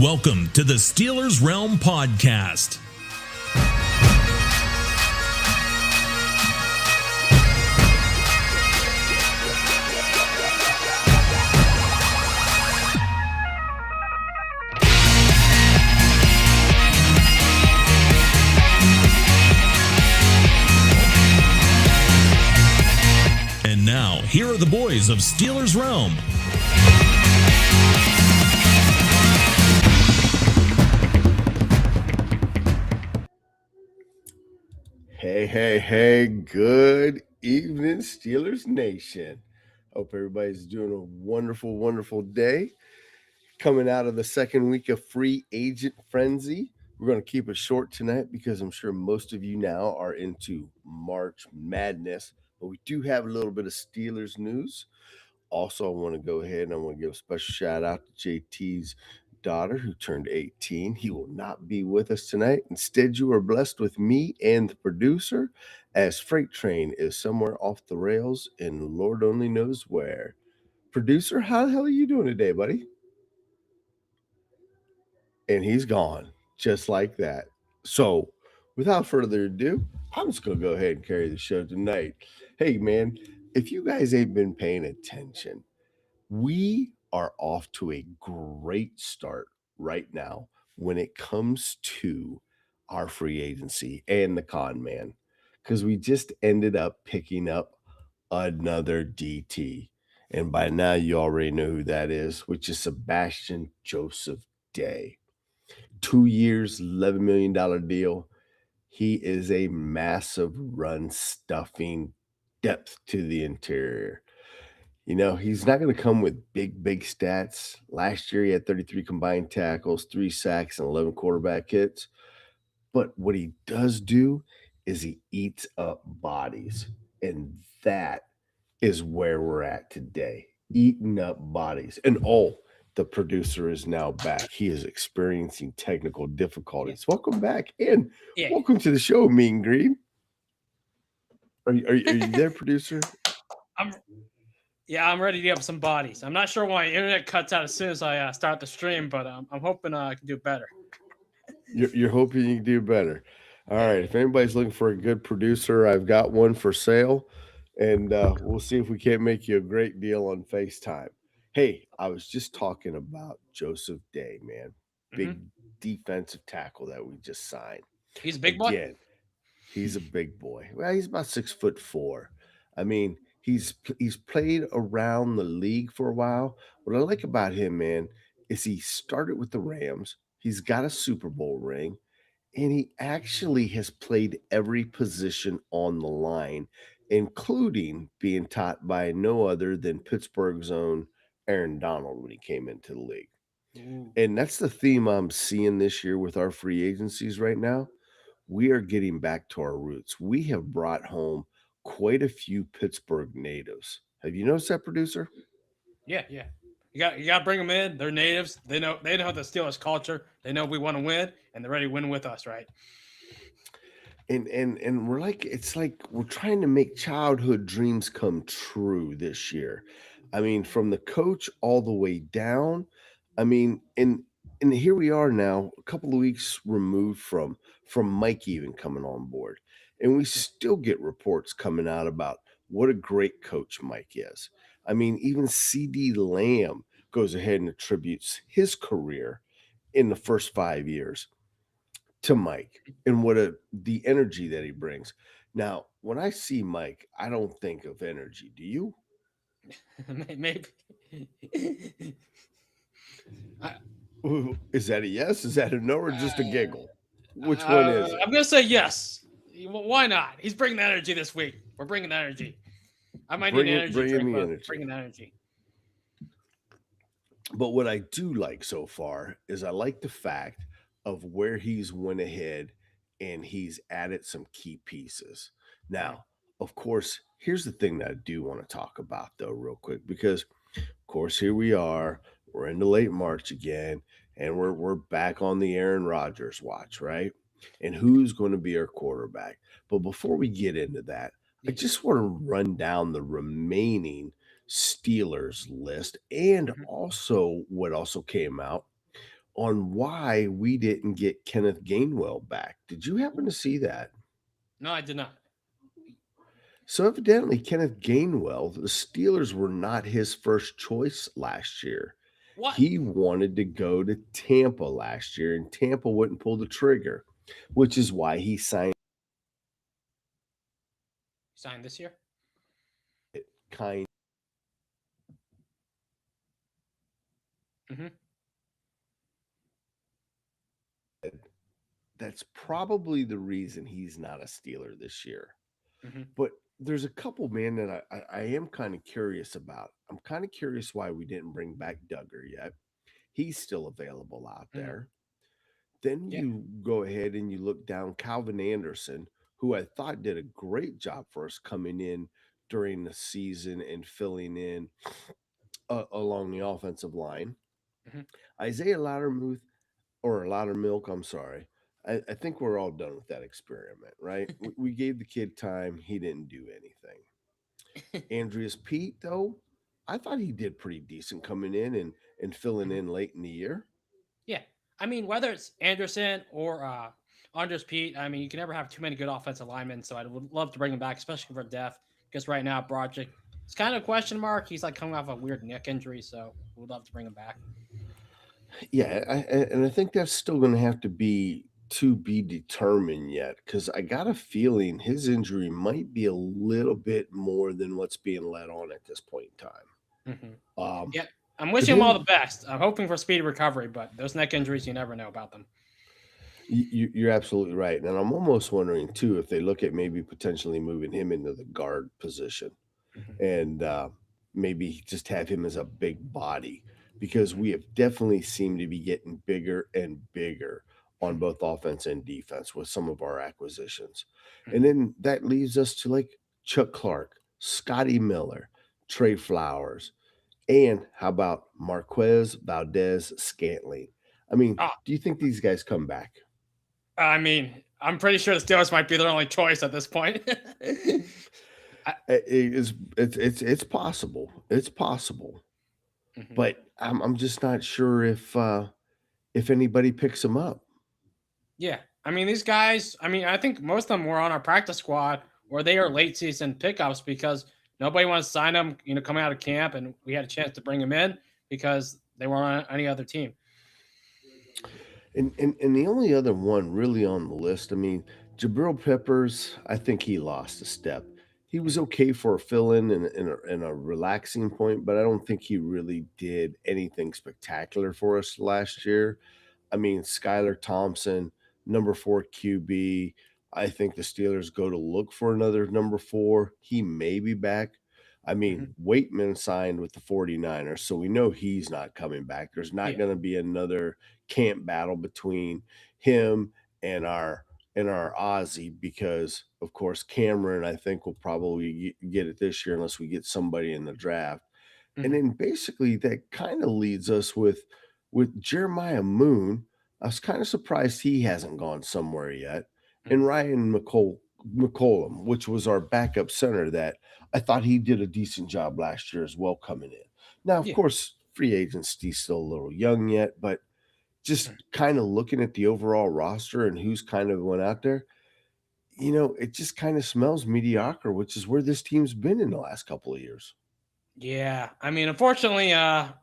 Welcome to the Steelers Realm Podcast. And now, here are the boys of Steelers Realm. Hey, good evening, Steelers Nation. Hope everybody's doing a wonderful day. Coming out of the second week of free agent frenzy. We're going to keep it short tonight because I'm sure most of you now are into March Madness, but we do have a little bit of Steelers news. Also, I want to go ahead and I want to give a special shout out to JT's daughter who turned 18. He will not be with us tonight. Instead, you are blessed with me and the producer as Freight Train is somewhere off the rails and Lord only knows where. Producer, how the hell are you doing today, buddy? And he's gone just like that. So without further ado, I'm just going to go ahead and carry the show tonight. Hey, man, if you guys ain't been paying attention, we are off to a great start right now when it comes to our free agency and the con man, because we just ended up picking up another DT. And by now you already know who that is, which is Sebastian Joseph-Day. 2 years, $11 million deal. He is a massive run stuffing depth to the interior. You know, he's not going to come with big stats. Last year, he had 33 combined tackles, 3 sacks, and 11 quarterback hits. But what he does do is he eats up bodies. And that is where we're at today, eating up bodies. And the producer is now back. He is experiencing technical difficulties. Welcome back and welcome to the show, Mean Green. Are you there, producer? I'm ready to get up some bodies. I'm not sure why internet cuts out as soon as I start the stream, but I'm hoping I can do better. You're hoping you can do better. All right. If anybody's looking for a good producer, I've got one for sale, and we'll see if we can't make you a great deal on FaceTime. Hey, I was just talking about Joseph-Day, man. Big defensive tackle that we just signed. He's a big boy? He's a big boy. Well, he's about 6'4". I mean, he's played around the league for a while. What I like about him, man, is he started with the Rams. He's got a Super Bowl ring, and he actually has played every position on the line, including being taught by no other than Pittsburgh's own Aaron Donald when he came into the league. And that's the theme I'm seeing this year with our free agencies right now. We are getting back to our roots. We have brought home quite a few Pittsburgh natives. Have you noticed that, producer? Yeah. You got to bring them in. They're natives. They know the Steelers culture. They know we want to win, and they're ready to win with us, right? And we're like, it's like we're trying to make childhood dreams come true this year. I mean, from the coach all the way down. I mean, and here we are now, a couple of weeks removed from Mike even coming on board. And we still get reports coming out about what a great coach Mike is. I mean, even CD Lamb goes ahead and attributes his career in the first 5 years to Mike and the energy that he brings. Now, when I see Mike, I don't think of energy. Do you? Maybe. Is that a yes? Is that a no, or just a giggle? Which one is it? I'm going to say yes. Why not? He's bringing energy this week. We're bringing energy. I might need energy. Bringing energy. But what I do like so far is I like the fact of where he's went ahead and he's added some key pieces. Now, of course, here's the thing that I do want to talk about, though, real quick, because, of course, here we are. We're into late March again, and we're back on the Aaron Rodgers watch, right? And who's going to be our quarterback. But before we get into that, I just want to run down the remaining Steelers list and also what also came out on why we didn't get Kenneth Gainwell back. Did you happen to see that? No, I did not. So evidently, Kenneth Gainwell, the Steelers were not his first choice last year. What? He wanted to go to Tampa last year, and Tampa wouldn't pull the trigger, which is why he signed This year? kind. Mm-hmm. That's probably the reason he's not a Steeler this year. Mm-hmm. But there's a couple, man, that I am kind of curious about. I'm kind of curious why we didn't bring back Duggar yet. He's still available out there. Then you go ahead and you look down Calvin Anderson, who I thought did a great job for us coming in during the season and filling in along the offensive line. Mm-hmm. Isaiah Loudermilk, I'm sorry. I think we're all done with that experiment, right? we gave the kid time. He didn't do anything. Andreas Pete, though, I thought he did pretty decent coming in and filling in late in the year. Yeah. I mean, whether it's Anderson or Andres Pete, I mean, you can never have too many good offensive linemen. So I would love to bring him back, especially for depth, because right now, Broderick, it's kind of a question mark. He's like coming off a weird neck injury, so we'd love to bring him back. Yeah, and I think that's still going to have to be determined yet, because I got a feeling his injury might be a little bit more than what's being let on at this point in time. Mm-hmm. Yeah, I'm wishing him all the best. I'm hoping for speedy recovery, but those neck injuries, you never know about them. You're absolutely right. And I'm almost wondering, too, if they look at maybe potentially moving him into the guard position and maybe just have him as a big body, because we have definitely seemed to be getting bigger and bigger on both offense and defense with some of our acquisitions. And then that leaves us to like Chuck Clark, Scotty Miller, Trey Flowers, and how about Marquez Valdez-Scantling? I mean, do you think these guys come back? I mean, I'm pretty sure the Steelers might be their only choice at this point. It's possible. It's possible. Mm-hmm. But I'm just not sure if anybody picks them up. Yeah. I mean, these guys, I mean, I think most of them were on our practice squad or they are late season pickups because nobody wants to sign them, coming out of camp, and we had a chance to bring them in because they weren't on any other team. And the only other one really on the list, I mean, Jabril Peppers, I think he lost a step. He was okay for a fill-in and a relaxing point, but I don't think he really did anything spectacular for us last year. I mean, Skylar Thompson, number 4 QB. I think the Steelers go to look for another number 4. He may be back. I mean, Waitman signed with the 49ers, so we know he's not coming back. There's not going to be another camp battle between him and our Aussie because, of course, Cameron, I think, will probably get it this year unless we get somebody in the draft. And then basically that kind of leads us with Jeremiah Moon. I was kind of surprised he hasn't gone somewhere yet. And Ryan McCollum, which was our backup center that I thought he did a decent job last year as well coming in. Now, of course, free agency's still a little young yet, but just kind of looking at the overall roster and who's kind of went out there, it just kind of smells mediocre, which is where this team's been in the last couple of years. Yeah. I mean, unfortunately,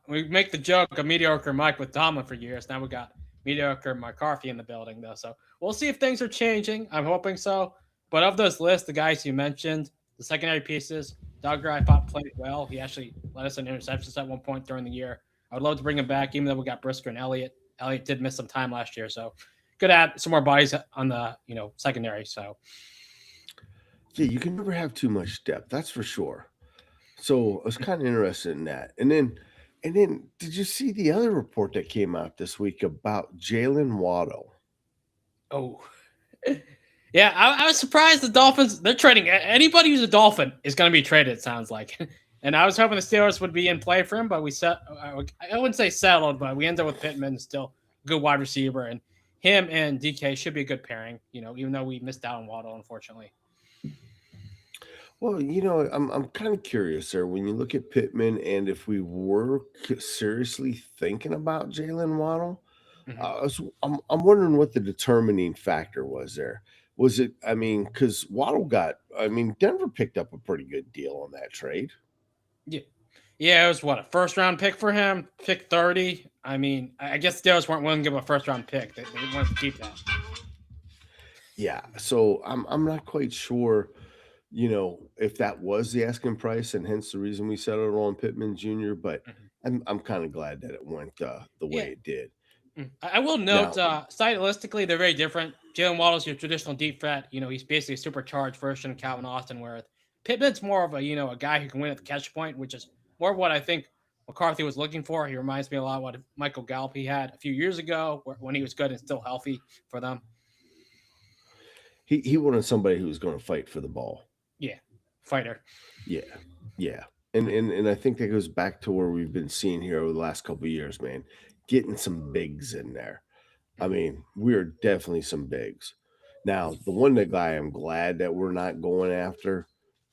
we make the joke of mediocre Mike with Tomlin for years. Now we got mediocre McCarthy in the building, though. So we'll see if things are changing. I'm hoping so. But of those lists, the guys you mentioned, the secondary pieces, Duggar, I thought played well. He actually led us in interceptions at one point during the year. I would love to bring him back, even though we got Brisker and Elliott. Elliott did miss some time last year, so could add some more bodies on the secondary. So yeah, you can never have too much depth, that's for sure. So I was kind of interested in that. And then did you see the other report that came out this week about Jaylen Waddle? Oh, yeah, I was surprised the Dolphins, they're trading. Anybody who's a Dolphin is going to be traded, it sounds like. And I was hoping the Steelers would be in play for him, but I wouldn't say settled, but we ended up with Pittman, still a good wide receiver. And him and DK should be a good pairing, even though we missed out on Waddle, unfortunately. Well, I'm kind of curious there when you look at Pittman, and if we were seriously thinking about Jaylen Waddle, I'm wondering what the determining factor was there. Was it? I mean, because Waddle Denver picked up a pretty good deal on that trade. Yeah. Yeah, it was what, a first round pick for him, pick 30. I mean, I guess the Steelers weren't willing to give him a first round pick. They wanted to keep that. Yeah, so I'm not quite sure, if that was the asking price, and hence the reason we settled on Pittman Jr. But I'm kind of glad that it went the way it did. I will note, Now, stylistically, they're very different. Jaylen Waddle's your traditional deep threat. He's basically a supercharged version of Calvin Austin, where Pittman's more of a guy who can win at the catch point, which is more of what I think McCarthy was looking for. He reminds me a lot of what Michael Gallup he had a few years ago when he was good and still healthy for them. he wanted somebody who was going to fight for the ball. Yeah, fighter. Yeah. And I think that goes back to where we've been seeing here over the last couple of years, man. Getting some bigs in there. I mean, we're definitely some bigs. Now, the one guy I'm glad that we're not going after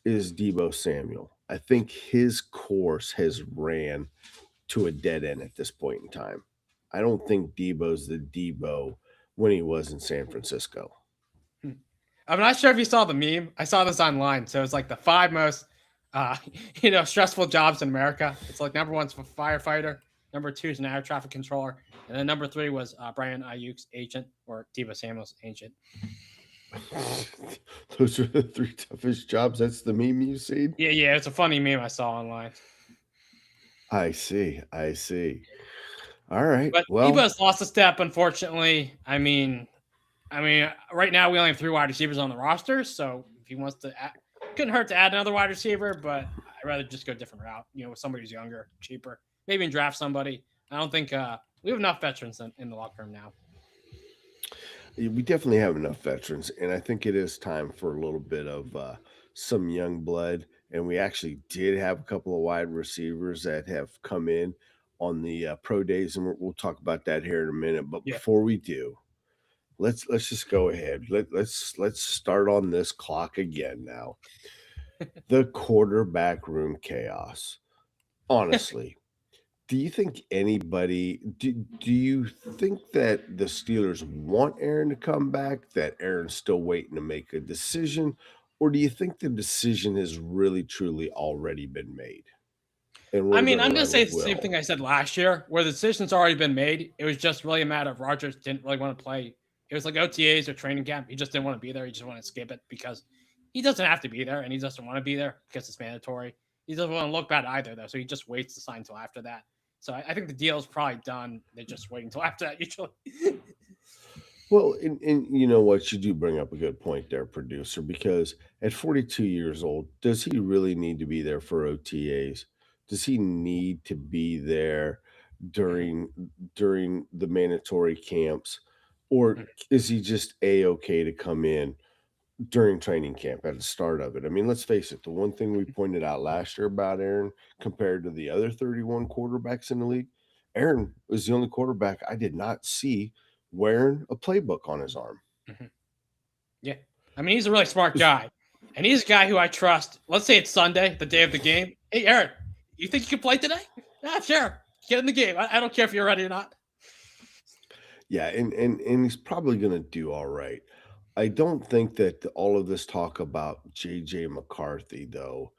is Deebo Samuel. I think his course has ran to a dead end at this point in time. I don't think Deebo's the Deebo when he was in San Francisco. I'm not sure if you saw the meme. I saw this online. So it's like the 5 most, stressful jobs in America. It's like number 1's a firefighter, number 2 is an air traffic controller, and then number 3 was Brian Ayuk's agent or Deebo Samuel's agent. Those are the 3 toughest jobs. That's the meme you've seen? Yeah. It's a funny meme I saw online. I see. All right. But Deebo's lost a step, unfortunately. I mean, right now we only have 3 wide receivers on the roster, so if he wants to, couldn't hurt to add another wide receiver. But I'd rather just go a different route. With somebody who's younger, cheaper, maybe draft somebody. I don't think we have enough veterans in the locker room now. We definitely have enough veterans, and I think it is time for a little bit of some young blood. And we actually did have a couple of wide receivers that have come in on the pro days, and we'll talk about that here in a minute. But before we do, let's just go ahead. Let's start on this clock again now. The quarterback room chaos. Honestly, do you think anybody do you think that the Steelers want Aaron to come back, that Aaron's still waiting to make a decision, or do you think the decision has really truly already been made? I'm going to say the same thing I said last year, where the decision's already been made. It was just really a matter of Rodgers didn't really want to play. It was like OTAs or training camp. He just didn't want to be there. He just wanted to skip it because he doesn't have to be there, and he doesn't want to be there because it's mandatory. He doesn't want to look bad either, though, so he just waits to sign until after that. So I think the deal's probably done. They're just waiting until after that, usually. Well, and you know what? You do bring up a good point there, producer, because at 42 years old, does he really need to be there for OTAs? Does he need to be there during the mandatory camps, or is he just A-okay to come in during training camp at the start of it? I mean, let's face it, the one thing we pointed out last year about Aaron compared to the other 31 quarterbacks in the league, Aaron was the only quarterback I did not see wearing a playbook on his arm. Yeah. I mean, he's a really smart guy, and he's a guy who I trust. Let's say it's Sunday, the day of the game. Hey, Aaron, you think you can play today? Yeah, sure. Get in the game. I don't care if you're ready or not. Yeah, and he's probably going to do all right. I don't think that all of this talk about J.J. McCarthy, though,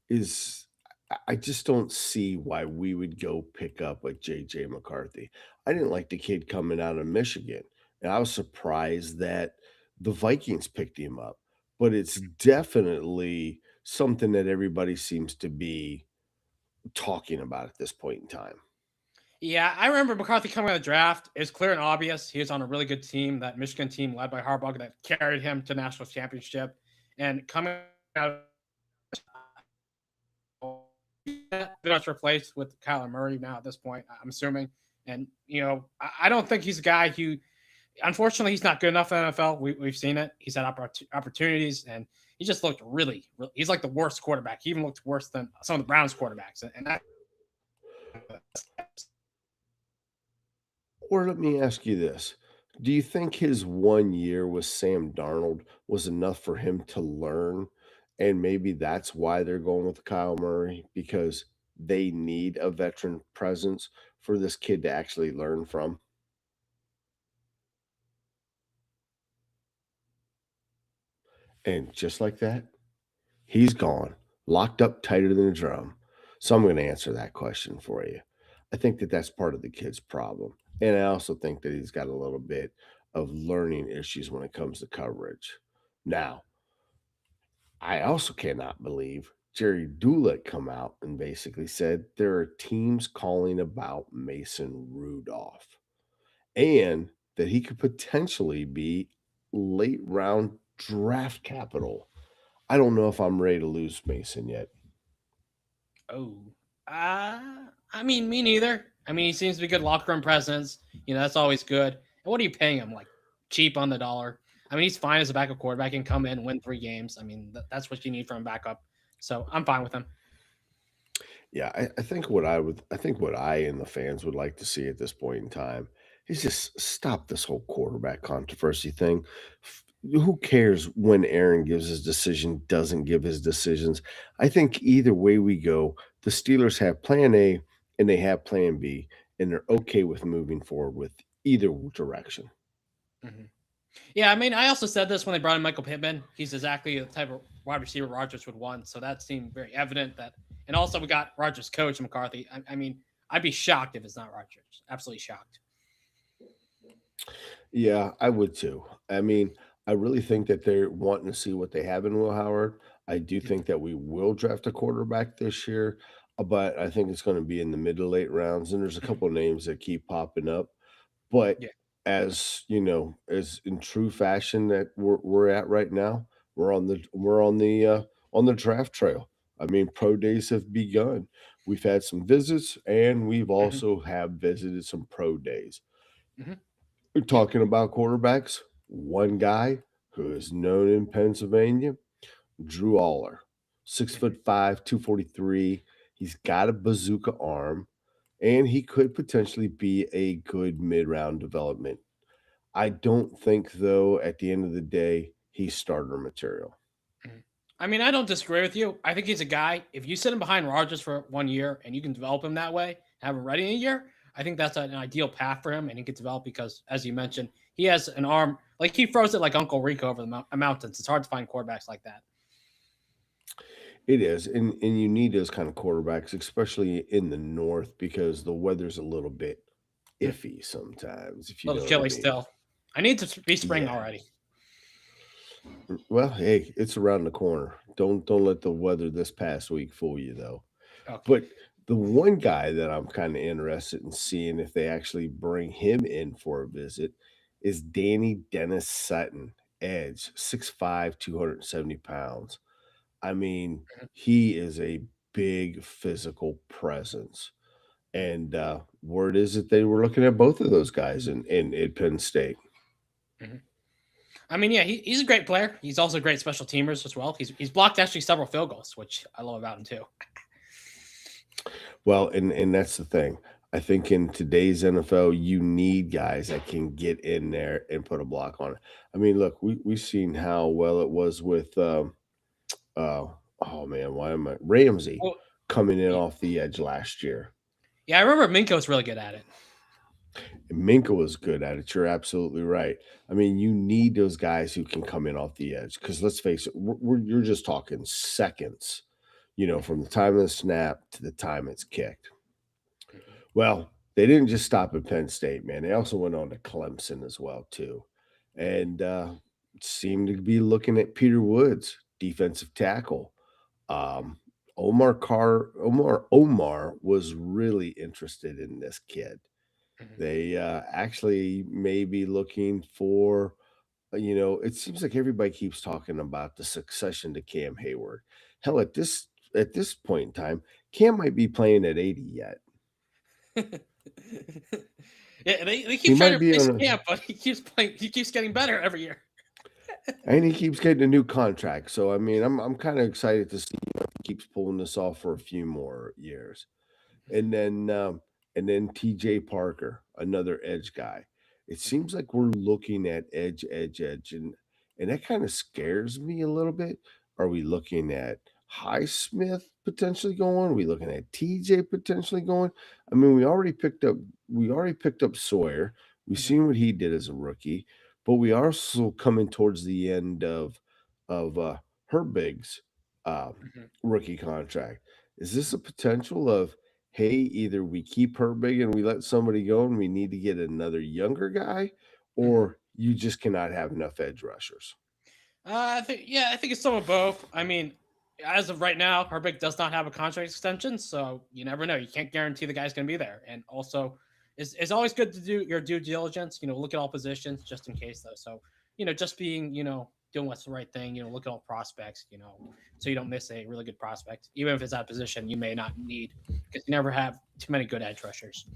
is – I just don't see why we would go pick up a J.J. McCarthy. I didn't like the kid coming out of Michigan, and I was surprised that the Vikings picked him up. But it's definitely something that everybody seems to be talking about at this point in time. Yeah, I remember McCarthy coming out of the draft. It was clear and obvious. He was on a really good team, that Michigan team led by Harbaugh that carried him to national championship. And coming out, pretty much replaced with Kyler Murray now at this point, I'm assuming. And, I don't think he's a guy who, unfortunately, he's not good enough in the NFL. We've seen it. He's had opportunities, and he just looked really, he's like the worst quarterback. He even looked worse than some of the Browns quarterbacks. And that. Or let me ask you this. Do you think his 1 year with Sam Darnold was enough for him to learn? And maybe that's why they're going with Kyle Murray, because they need a veteran presence for this kid to actually learn from? And just like that, he's gone, locked up tighter than a drum. So I'm going to answer that question for you. I think that that's part of the kid's problem. And I also think that he's got a little bit of learning issues when it comes to coverage. Now, I also cannot believe Jerry Dulett come out and basically said there are teams calling about Mason Rudolph and that he could potentially be late round draft capital. I don't know if I'm ready to lose Mason yet. Oh, I mean, me neither. I mean, he seems to be good locker room presence. That's always good. And what are you paying him? Like cheap on the dollar. I mean, he's fine as a backup quarterback. He can come in, win 3 games. I mean, that's what you need from a backup. So I'm fine with him. Yeah, I think what I and the fans would like to see at this point in time is just stop this whole quarterback controversy thing. Who cares when Aaron gives his decision, doesn't give his decisions? I think either way we go, the Steelers have plan A and they have plan B, and they're okay with moving forward with either direction. Mm-hmm. Yeah, I mean, I also said this when they brought in Michael Pittman. He's exactly the type of wide receiver Rodgers would want. So that seemed very evident that. And also, we got Rodgers' coach, McCarthy. I mean, I'd be shocked if it's not Rodgers. Absolutely shocked. Yeah, I would too. I mean, I really think that they're wanting to see what they have in Will Howard. I do think that we will draft a quarterback this year, but I think it's going to be in the mid to late rounds. And there's a couple of names that keep popping up. But Yeah. as you know, as in true fashion that we're at right now, we're on the draft trail. I mean, pro days have begun. We've had some visits, and we've Mm-hmm. also have visited some pro days. Mm-hmm. We're talking about quarterbacks. One guy who is known in Pennsylvania, Drew Allar, 6'5", 243. He's got a bazooka arm, and he could potentially be a good mid-round development. I don't think, though, at the end of the day, he's starter material. I mean, I don't disagree with you. I think he's a guy. If you sit him behind Rodgers for 1 year and you can develop him that way, have him ready in a year, I think that's an ideal path for him, and he can develop because, as you mentioned, he has an arm like he throws it like Uncle Rico over the mountains. It's hard to find quarterbacks like that. It is, and you need those kind of quarterbacks, especially in the north, because the weather's a little bit iffy sometimes. If A you know little what I chilly mean. still. I need to be spring Yeah. already. Well, hey, it's around the corner. Don't let the weather this past week fool you, though. Okay. But the one guy that I'm kind of interested in seeing if they actually bring him in for a visit is Danny Dennis Sutton, edge, 6'5", 270 pounds. I mean, he is a big physical presence. And word is that they were looking at both of those guys in Penn State. Mhm. I mean, yeah, he's a great player. He's also a great special teamers as well. He's blocked actually several field goals, which I love about him too. Well, and that's the thing. I think in today's NFL, you need guys that can get in there and put a block on it. I mean, look, we've seen how well it was with oh man, why am I Ramsey Well, coming in yeah, off the edge last year. I remember Minko's really good at it. And Minka was good at it. You're absolutely right. I mean, you need those guys who can come in off the edge because let's face it, you're just talking seconds, from the time of the snap to the time it's kicked. Well, they didn't just stop at Penn State, man. They also went on to Clemson as well, too. And seemed to be looking at Peter Woods, defensive tackle. Um, Omar was really interested in this kid. They actually may be looking for, it seems like everybody keeps talking about the succession to Cam Heyward. Hell, at this point in time, Cam might be playing at 80 yet. Yeah, they He keep trying might to be replace on a, Camp, but he keeps playing. He keeps getting better every year. and he keeps getting a new contract. So I mean, I'm kind of excited to see if he keeps pulling this off for a few more years. And then TJ Parker, another edge guy. It seems like we're looking at edge, and that kind of scares me a little bit. Are we looking at Highsmith potentially going? Are we looking at TJ potentially going? I mean, we already picked up Sawyer. We've Mhm. seen what he did as a rookie, but we are also coming towards the end of of Herbig's Mhm. rookie contract. Is this a potential of, hey, either we keep Herbig and we let somebody go and we need to get another younger guy, Mhm. or you just cannot have enough edge rushers? I think it's some of both. I mean, as of right now, Herbig does not have a contract extension, so you never know. You can't guarantee the guy's going to be there. And also, it's always good to do your due diligence. Look at all positions just in case, though. So just being doing what's the right thing. Look at all prospects. So you don't miss a really good prospect, even if it's that position you may not need, because you never have too many good edge rushers.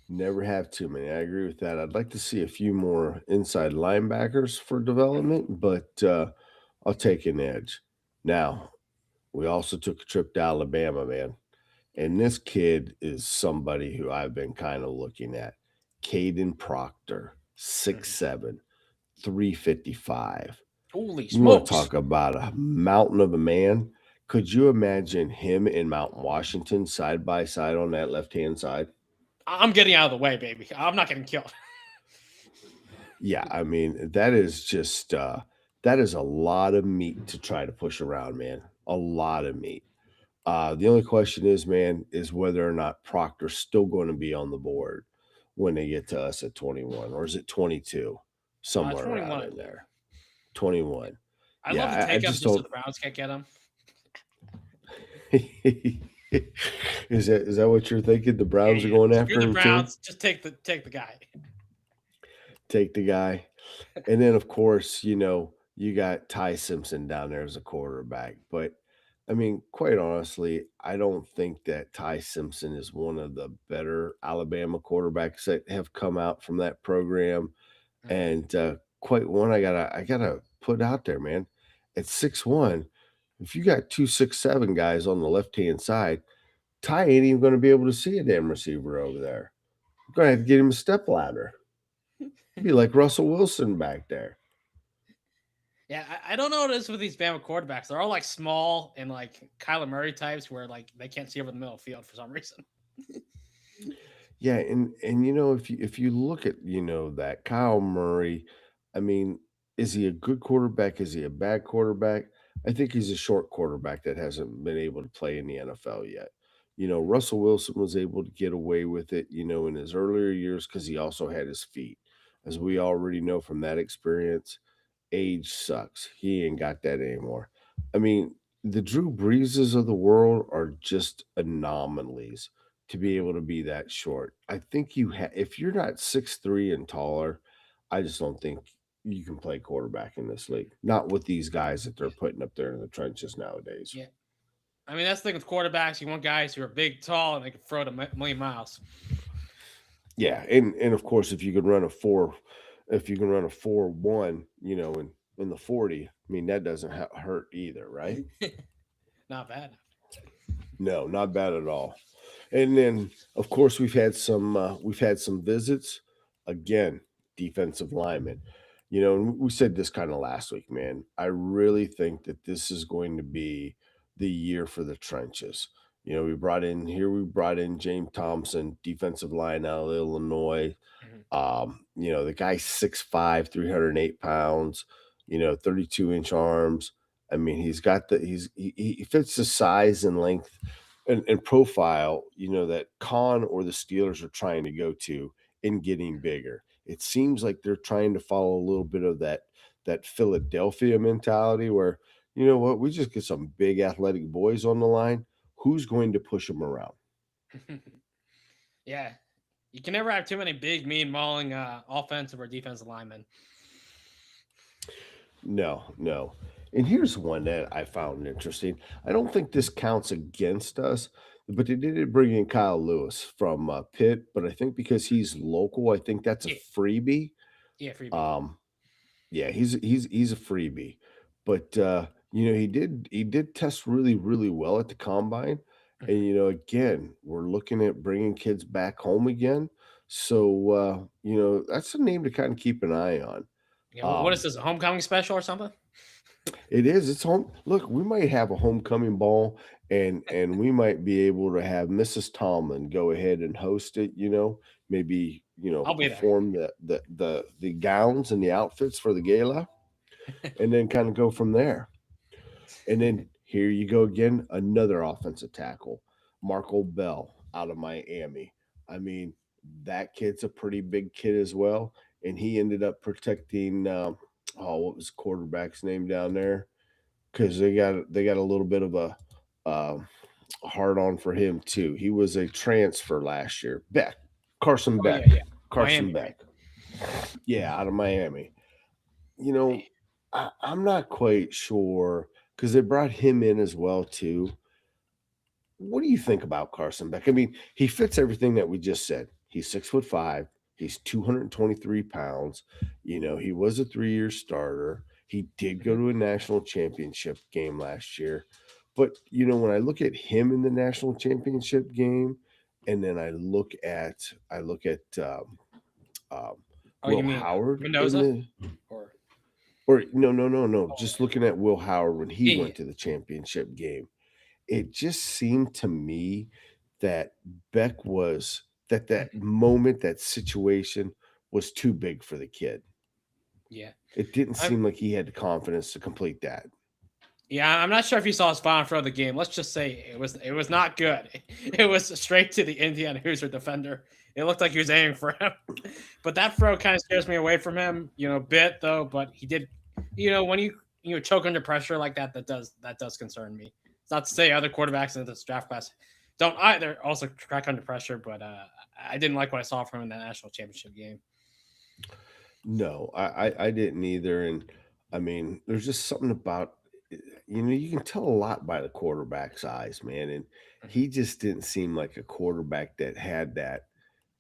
Never have too many. I agree with that. I'd like to see a few more inside linebackers for development, but I'll take an edge. Now, we also took a trip to Alabama, man. And this kid is somebody who I've been kind of looking at. Caden Proctor, 6'7", 355. Holy You want to smokes! talk about a mountain of a man? Could you imagine him and Mountain Washington side by side on that left-hand side? I'm getting out of the way, baby. I'm not getting killed. Yeah, I mean, that is just that is a lot of meat to try to push around, man. A lot of meat. The only question is, man, is whether or not Proctor's still going to be on the board when they get to us at 21, or is it 22? Somewhere 21, around I in believe. there. 21. I'd love to Yeah, I take him just just so don't. the Browns can't get him. Is that what you're thinking? The Yeah, Browns are yeah. going Screw after the him too? Browns. Just take the guy. Take the guy. And then, of course, you got Ty Simpson down there as a quarterback. But, I mean, quite honestly, I don't think that Ty Simpson is one of the better Alabama quarterbacks that have come out from that program. Mhm. And quite one, I gotta put out there, man. At 6'1", if you got 2 6'7" guys on the left hand side, Ty ain't even going to be able to see a damn receiver over there. You're going to have to get him a step ladder. Be like Russell Wilson back there. Yeah, I don't know what it is with these Bama quarterbacks. They're all like small and like Kyler Murray types where like they can't see over the middle of the field for some reason. Yeah, and if you look at that Kyle Murray, I mean, is he a good quarterback? Is he a bad quarterback? I think he's a short quarterback that hasn't been able to play in the NFL yet. Russell Wilson was able to get away with it, in his earlier years because he also had his feet. As we already know from that experience, age sucks. He ain't got that anymore. I mean, the Drew Breeses of the world are just anomalies to be able to be that short. I think if you're not 6'3" and taller, I just don't think you can play quarterback in this league. Not with these guys that they're putting up there in the trenches nowadays. Yeah. I mean, that's the thing with quarterbacks. You want guys who are big, tall, and they can throw it a million miles. Yeah, and of course, if you can run a 4.1, in the 40, I mean that doesn't hurt either, right? Not bad. No, not bad at all. And then, of course, we've had some visits. Again, defensive linemen. And we said this kind of last week, man. I really think that this is going to be the year for the trenches. We brought in James Thompson, defensive line out of Illinois. Mhm. The guy's 6'5", 308 pounds, 32-inch arms. I mean, he fits the size and length and profile, that Khan or the Steelers are trying to go to in getting bigger. It seems like they're trying to follow a little bit of that Philadelphia mentality where, you know what, we just get some big athletic boys on the line. Who's going to push them around? Yeah. You can never have too many big, mean, mauling offensive or defensive linemen. No. And here's one that I found interesting. I don't think this counts against us, but they did bring in Kyle Lewis from Pitt. But I think because he's local, I think that's a Yeah. freebie. Yeah, freebie. Yeah, he's a freebie. But he did test really really well at the combine, and Mhm. again we're looking at bringing kids back home again. So that's a name to kind of keep an eye on. Yeah, what is Um, this, a homecoming special or something? It is. It's home. Look, we might have a homecoming ball, and we might be able to have Mrs. Tomlin go ahead and host it. Maybe I'll be there. perform the gowns and the outfits for the gala. and then kind of go from there. And then here you go again, another offensive tackle, Marco Bell out of Miami. I mean, that kid's a pretty big kid as well, and he ended up protecting. What was the quarterback's name down there? Because they got a little bit of a hard on for him too. He was a transfer last year. Carson Oh, yeah, Beck, yeah. Carson Miami, Beck, yeah, out of Miami. You know, I'm not quite sure because they brought him in as well too. What do you think about Carson Beck? I mean, he fits everything that we just said. He's 6'5". He's 223 pounds. He was a 3-year starter. He did go Mhm. to a national championship game last year. But when I look at him in the national championship game, and then I look at um, Oh, you Will mean Howard in Mendoza? the Or or no, oh, just looking at Will Howard when he yeah, went to the championship game, it just seemed to me that Beck was that mhm, moment, that situation was too big for the kid. yeah. It didn't I'm seem like he had the confidence to complete that. yeah. I'm not sure if you saw his final throw of the game. Let's just say it was not good. It was straight to the Indiana Hoosier defender. It looked like he was aiming for him, but that throw kind of scares me away from him. A bit though. But he did. When you choke under pressure like that, that does concern me. It's not to say other quarterbacks in this draft class don't either also crack under pressure, but I didn't like what I saw from him in that national championship game. No, I didn't either. And I mean, there's just something about you can tell a lot by the quarterback's eyes, man. And Mhm. he just didn't seem like a quarterback that had that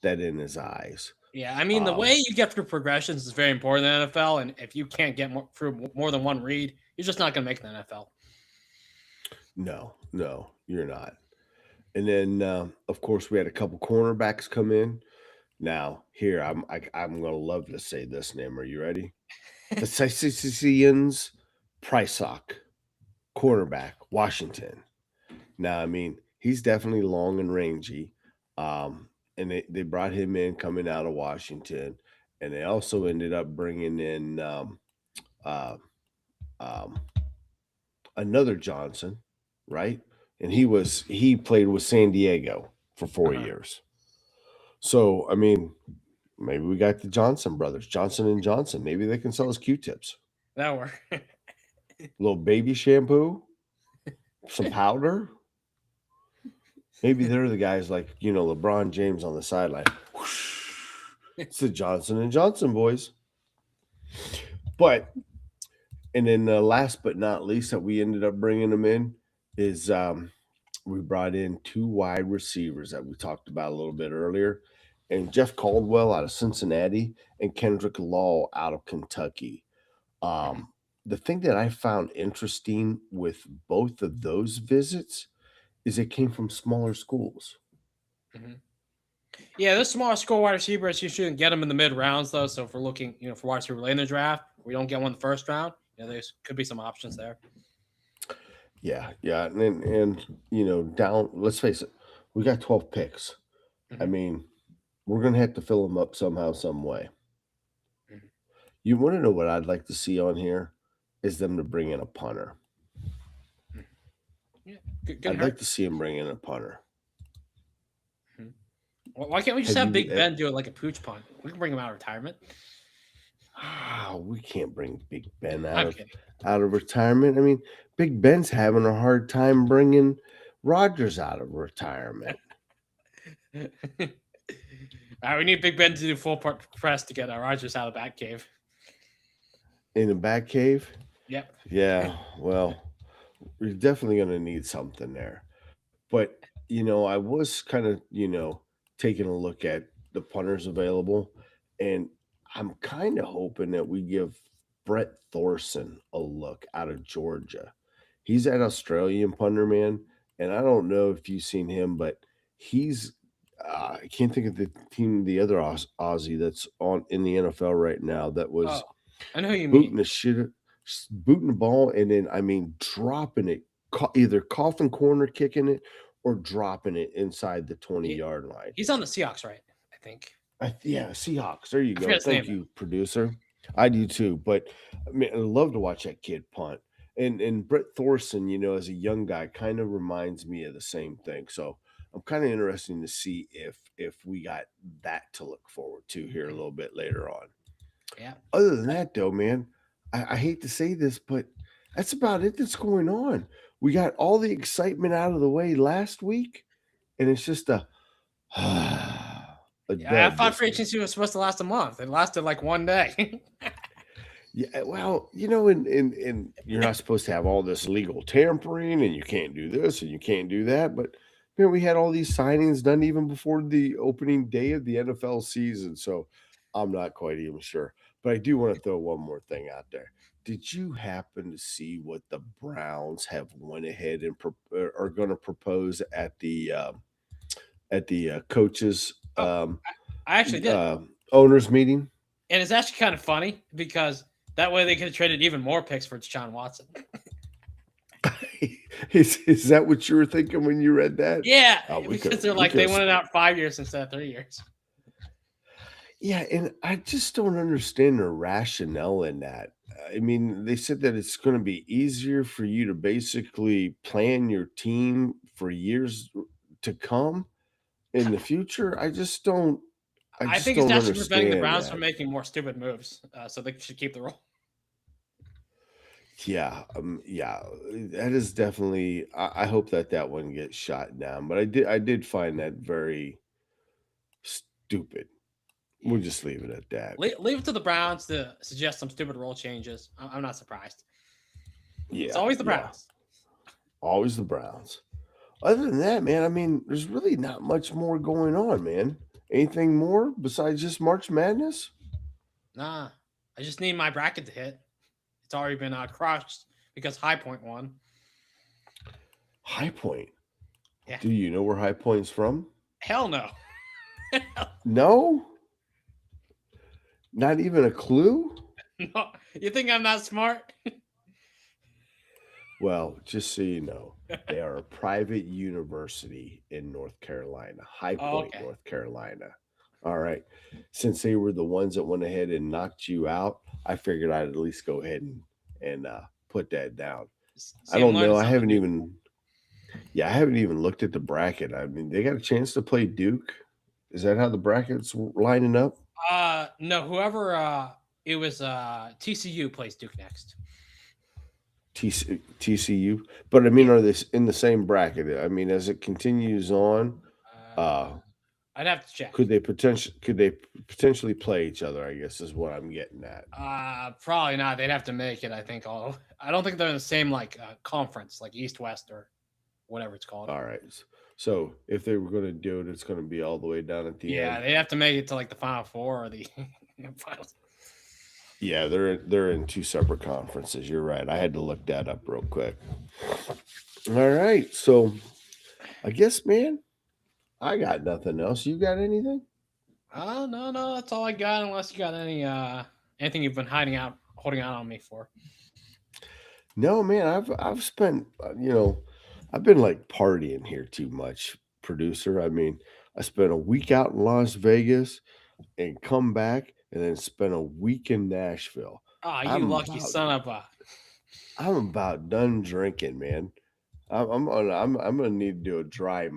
in his eyes. Yeah, I mean the way Um, you get through progressions is very important in the NFL, and if you can't get through more than one read, you're just not going to make the NFL. no, you're not. And then, of course, we had a couple cornerbacks come in. Now, here I'm gonna love to say this name. Are you ready? The Sicilians Prysock, cornerback, Washington. Now, I mean, he's definitely long and rangy. And they brought him in coming out of Washington, and they also ended up bringing in uh, um, another Johnson, right? And Yeah. he played with San Diego for 4 Uh-huh. years. So, I mean, maybe we got the Johnson brothers, Johnson and Johnson. Maybe they can sell us Q-tips, That worked. a little baby shampoo, some powder. Maybe they're the guys like LeBron James on the sideline. Whoosh. It's the Johnson and Johnson boys. But and then last but not least that we ended up bringing them in is we brought in two wide receivers that we talked about a little bit earlier, and Jeff Caldwell out of Cincinnati and Kendrick Law out of Kentucky. Mhm, Um, the thing that I found interesting with both of those visits is it came from smaller schools. mhm. Yeah, this smaller school wide receivers, you shouldn't get them in the mid rounds though. So if we're looking, for wide receiver late in the draft, we don't get one in the first round. There could be some options there. Yeah, and down. Let's face it, we got 12 picks. I Mhm, mean, we're gonna have to fill them up somehow, some way. mhm. You want to know what I'd like to see on here is them to bring in a punter. Mhm. Yeah, couldn't I'd like hurt. to see him bring in a punter. Mhm. Why can't we just Have have you? Big Ben do it like a pooch punt? We can bring him out of retirement. We can't bring Big Ben I'm kidding. out of retirement. I mean, Big Ben's having a hard time bringing Rodgers out of retirement. All right, we need Big Ben to do full press to get Rodgers out of the bat cave. In the back cave, Yep. yeah. Well, we're definitely going to need something there. But I was kind of taking a look at the punters available, and I'm kind of hoping that we give Brett Thorson a look out of Georgia. He's that Australian punter, man, and I don't know if you've seen him, but he's I can't think of the other Aussie that's on in the NFL right now that Oh, was I know who you mean. booting the shit, booting the ball, and then I mean dropping it, either coffin corner kicking it or dropping it inside the 20 He, yard line. he's on the Seahawks, right? I think. Yeah, Seahawks. There you I go. forget his name Thank though. you, producer. I do too, but I mean, I love to watch that kid punt. And Brett Thorson, as a young guy, kind of reminds me of the same thing. So I'm kind of interested to see if we got that to look forward to here a little bit later on. Yeah. Other than that, though, man, I hate to say this, but that's about it that's going on. We got all the excitement out of the way last week, and it's just a Yeah, I dud thought this free week. agency was supposed to last a month. It lasted like one day. Yeah, well, and you're not supposed to have all this legal tampering, and you can't do this and you can't do that. But we had all these signings done even before the opening day of the NFL season. So I'm not quite even sure. But I do want to throw one more thing out there. Did you happen to see what the Browns have went ahead and are going to propose at the coaches Oh, I actually did. owners meeting? And it's actually kind of funny because that way they could have traded even more picks for Deshaun Watson. Is that what you were thinking when you read that? Yeah, Oh, because they're like they wanted out 5 years instead of 3 years. Yeah, and I just don't understand the rationale in that. I mean, they said that it's going to be easier for you to basically plan your team for years to come in the future. I just don't. I think it's actually preventing the understand Browns that. from making more stupid moves, so they should keep the role. Yeah, that is definitely. I hope that one gets shot down. But I did find that very stupid. We'll just leave it at that. Leave it to the Browns to suggest some stupid rule changes. I'm not surprised. Yeah, It's always the Browns. Always the Browns. Other than that, man, I mean, there's really not much more going on, man. Anything more besides just March Madness? Nah, I just need my bracket to hit. It's already been crushed because High Point won. High Point? Yeah. Do you know where High Point's from? Hell no. No? Not even a clue? No. You think I'm not smart? Well, just so you know, they are a private university in North Carolina, High Point, North Carolina. All right. Since they were the ones that went ahead and knocked you out, I figured I'd at least go ahead and put that down. I don't know. I haven't even looked at the bracket. I mean, they got a chance to play Duke. Is that how the bracket's lining up? No. Whoever it was, TCU plays Duke next. TCU, but I mean, are they in the same bracket? I mean, as it continues on, I'd have to check. Could they potentially play each other? I guess is what I'm getting at. Probably not. They'd have to make it. I think. I don't think they're in the same conference, like East West or whatever it's called. All right. So if they were going to do it, it's going to be all the way down at the end. Yeah, they have to make it to like the Final Four or the finals. Yeah, they're in two separate conferences. You're right. I had to look that up real quick. All right. So I guess, man, I got nothing else. You got anything? No. That's all I got. Unless you got anything you've been holding out on me for. No, man. I've spent, I've been like partying here too much, producer. I mean, I spent a week out in Las Vegas and come back and then spent a week in Nashville. Oh, you lucky son of a! I'm about done drinking, man. I'm gonna need to do a dry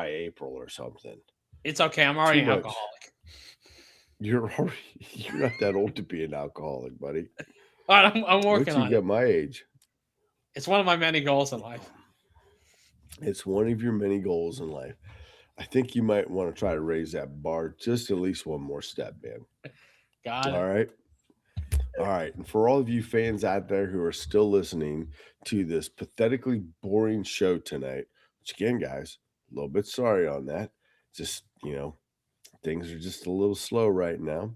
April or something. It's okay. I'm already an alcoholic. You're not that old to be an alcoholic, buddy. All right, I'm working on it. You got my age. It's one of my many goals in life. It's one of your many goals in life. I think you might want to try to raise that bar just at least one more step, man. Got it. All right. And for all of you fans out there who are still listening to this pathetically boring show tonight, which again, guys, a little bit sorry on that. Just, things are just a little slow right now.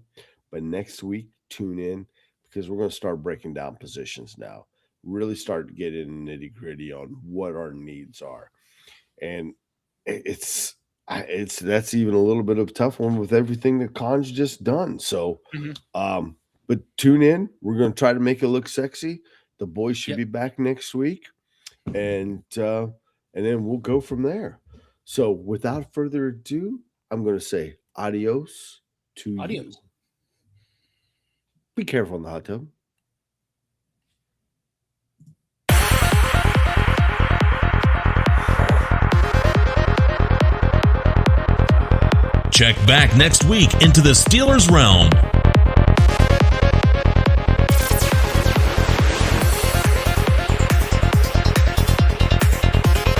But next week, tune in because we're going to start breaking down positions now. Really start to get in the nitty-gritty on what our needs are. And that's even a little bit of a tough one with everything that Khan's just done. So, but tune in. We're going to try to make it look sexy. The boys should be back next week, and then we'll go from there. So, without further ado, I'm going to say adios to you. Be careful in the hot tub. Check back next week into the Steelers realm